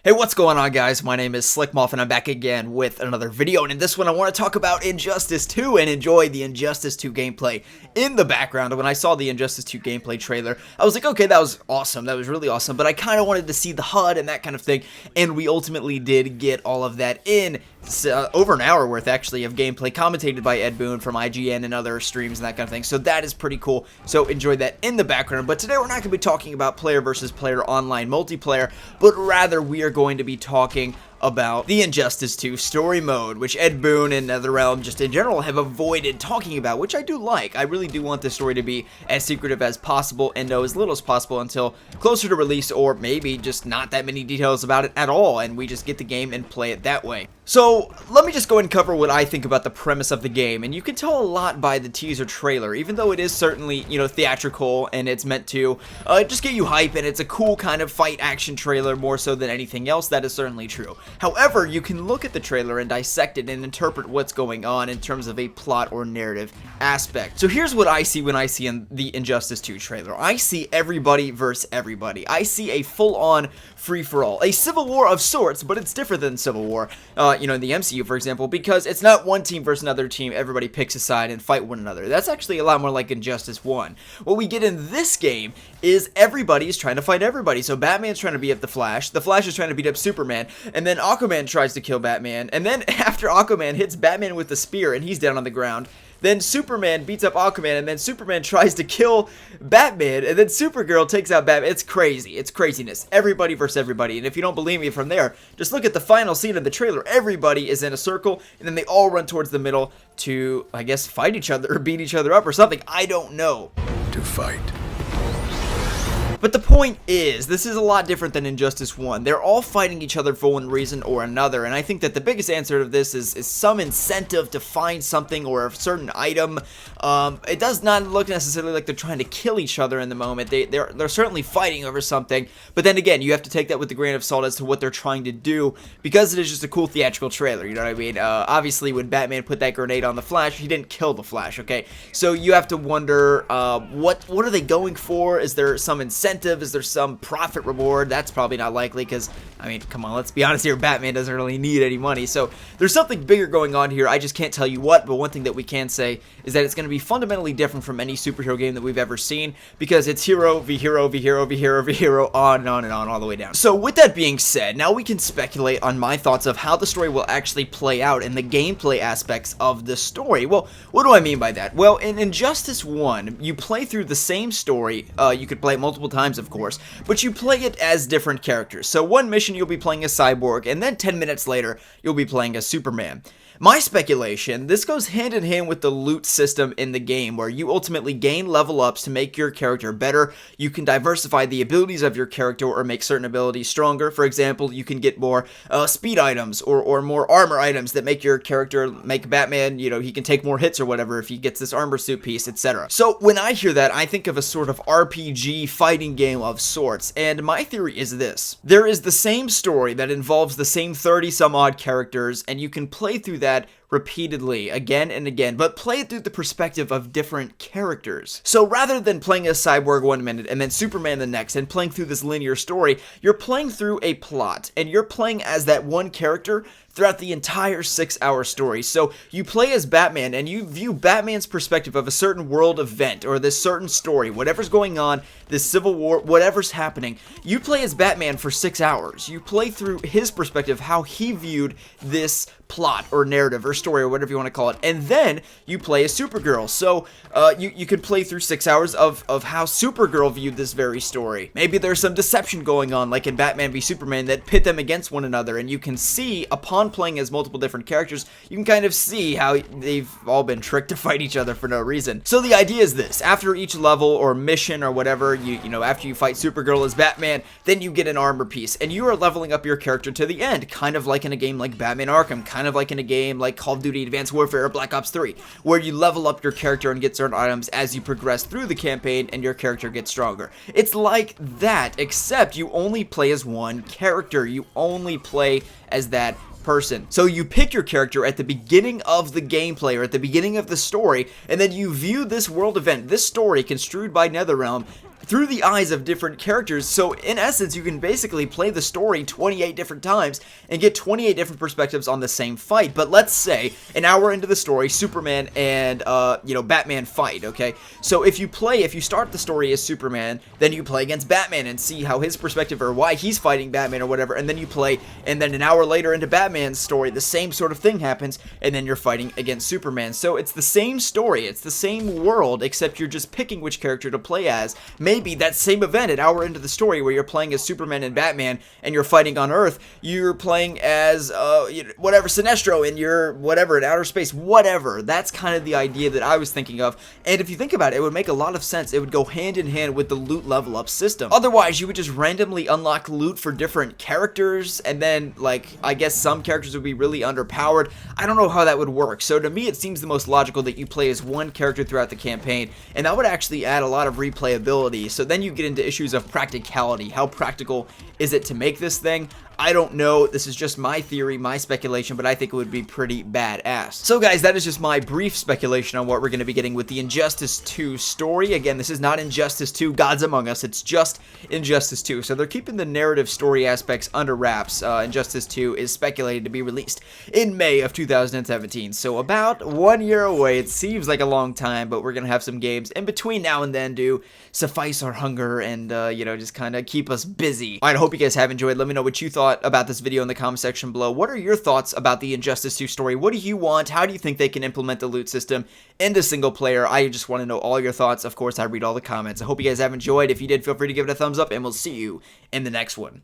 Hey, what's going on, guys? My name is Slcmof and I'm back again with another video, and in this one I want to talk about Injustice 2 and enjoy the Injustice 2 gameplay in the background. When I saw the Injustice 2 gameplay trailer, I was like, okay, that was awesome, that was really awesome, but I kind of wanted to see the HUD and that kind of thing, and we ultimately did get all of that in over an hour worth, actually, of gameplay commentated by Ed Boon from IGN and other streams and that kind of thing, so that is pretty cool, so enjoy that in the background. But today we're not going to be talking about player versus player online multiplayer, but rather we are going to be talking about the Injustice 2 story mode, which Ed Boon and NetherRealm just in general have avoided talking about, which I do like. I really do want this story to be as secretive as possible and know as little as possible until closer to release, or maybe just not that many details about it at all, and we just get the game and play it that way. So let me just go ahead and cover what I think about the premise of the game, and you can tell a lot by the teaser trailer, even though it is certainly, you know, theatrical and it's meant to just get you hype, and it's a cool kind of fight action trailer more so than anything else. That is certainly true. However, you can look at the trailer and dissect it and interpret what's going on in terms of a plot or narrative aspect. So here's what I see when I see in the Injustice 2 trailer. I see everybody versus everybody. I see a full-on free-for-all, a civil war of sorts, but it's different than Civil War, you know, in the MCU, for example, because it's not one team versus another team, everybody picks a side and fight one another. That's actually a lot more like Injustice 1. What we get in this game is everybody is trying to fight everybody. So Batman's trying to beat up the Flash is trying to beat up Superman, and then Aquaman tries to kill Batman, and then after Aquaman hits Batman with the spear and he's down on the ground, then Superman beats up Aquaman, and then Superman tries to kill Batman, and then Supergirl takes out Batman. It's crazy. It's craziness. Everybody versus everybody. And if you don't believe me from there, just look at the final scene of the trailer. Everybody is in a circle, and then they all run towards the middle to, I guess, fight each other or beat each other up or something. I don't know. To fight. But the point is, this is a lot different than Injustice 1. They're all fighting each other for one reason or another, and I think that the biggest answer to this is some incentive to find something or a certain item. It does not look necessarily like they're trying to kill each other in the moment. They're certainly fighting over something, but then again, you have to take that with a grain of salt as to what they're trying to do, because it is just a cool theatrical trailer, you know what I mean? Obviously, when Batman put that grenade on the Flash, he didn't kill the Flash, okay? So you have to wonder, what are they going for? Is there some incentive? Is there some profit reward? That's probably not likely, because, I mean, come on, let's be honest here, Batman doesn't really need any money, so there's something bigger going on here. I just can't tell you what, but one thing that we can say is that it's going to be fundamentally different from any superhero game that we've ever seen, because it's hero v hero v hero v hero v hero, on and on and on, all the way down. So with that being said, now we can speculate on my thoughts of how the story will actually play out and the gameplay aspects of the story. Well, what do I mean by that? Well, in Injustice 1, you play through the same story. You could play it multiple times, of course, but you play it as different characters. So one mission you'll be playing as Cyborg, and then 10 minutes later you'll be playing as Superman. My speculation, this goes hand in hand with the loot system in the game, where you ultimately gain level ups to make your character better. You can diversify the abilities of your character or make certain abilities stronger. For example, you can get more speed items or more armor items that make your character, make Batman, you know, he can take more hits or whatever if he gets this armor suit piece, etc. So when I hear that, I think of a sort of RPG fighting game of sorts, and my theory is this. There is the same story that involves the same 30 some odd characters, and you can play through that repeatedly, again and again, but play it through the perspective of different characters. So rather than playing as Cyborg one minute and then Superman the next and playing through this linear story, you're playing through a plot, and you're playing as that one character throughout the entire 6-hour story. So you play as Batman, and you view Batman's perspective of a certain world event or this certain story, whatever's going on, this civil war, whatever's happening. You play as Batman for 6 hours. You play through his perspective, how he viewed this plot or narrative or story or whatever you want to call it, and then you play as Supergirl. So you could play through 6 hours of how Supergirl viewed this very story. Maybe there's some deception going on, like in Batman v Superman, that pit them against one another, and you can see, upon playing as multiple different characters, you can kind of see how they've all been tricked to fight each other for no reason. So the idea is this: after each level or mission or whatever, you know, after you fight Supergirl as Batman, then you get an armor piece, and you are leveling up your character to the end, kind of like in a game like Batman Arkham, kind of like in a game like Call of Duty Advanced Warfare or Black Ops 3, where you level up your character and get certain items as you progress through the campaign and your character gets stronger. It's like that, except you only play as one character. You only play as that person. So you pick your character at the beginning of the gameplay or at the beginning of the story, and then you view this world event, this story construed by NetherRealm, through the eyes of different characters. So in essence, you can basically play the story 28 different times and get 28 different perspectives on the same fight. But let's say an hour into the story, Superman and Batman fight, okay? So if you start the story as Superman, then you play against Batman and see how his perspective or why he's fighting Batman or whatever, and then you play, and then an hour later into Batman's story, the same sort of thing happens, and then you're fighting against Superman. So it's the same story, it's the same world, except you're just picking which character to play as. Maybe that same event, an hour into the story, where you're playing as Superman and Batman, and you're fighting on Earth, you're playing as, whatever, Sinestro in your, whatever, in outer space, whatever. That's kind of the idea that I was thinking of, and if you think about it, it would make a lot of sense. It would go hand in hand with the loot level up system. Otherwise, you would just randomly unlock loot for different characters, and then, like, I guess some characters would be really underpowered. I don't know how that would work. So to me, it seems the most logical that you play as one character throughout the campaign, and that would actually add a lot of replayability. So then you get into issues of practicality. How practical is it to make this thing? I don't know. This is just my theory, my speculation, but I think it would be pretty badass. So guys, that is just my brief speculation on what we're going to be getting with the Injustice 2 story. Again, this is not Injustice 2 Gods Among Us, it's just Injustice 2. So they're keeping the narrative story aspects under wraps. Injustice 2 is speculated to be released in May of 2017. So about 1 year away. It seems like a long time, but we're going to have some games in between now and then to suffice our hunger and, just kind of keep us busy. Alright, I hope you guys have enjoyed. Let me know what you thought about this video in the comment section below. What are your thoughts about the Injustice 2 story? What do you want? How do you think they can implement the loot system into single player? I just want to know all your thoughts. Of course, I read all the comments. I hope you guys have enjoyed. If you did, feel free to give it a thumbs up, and we'll see you in the next one.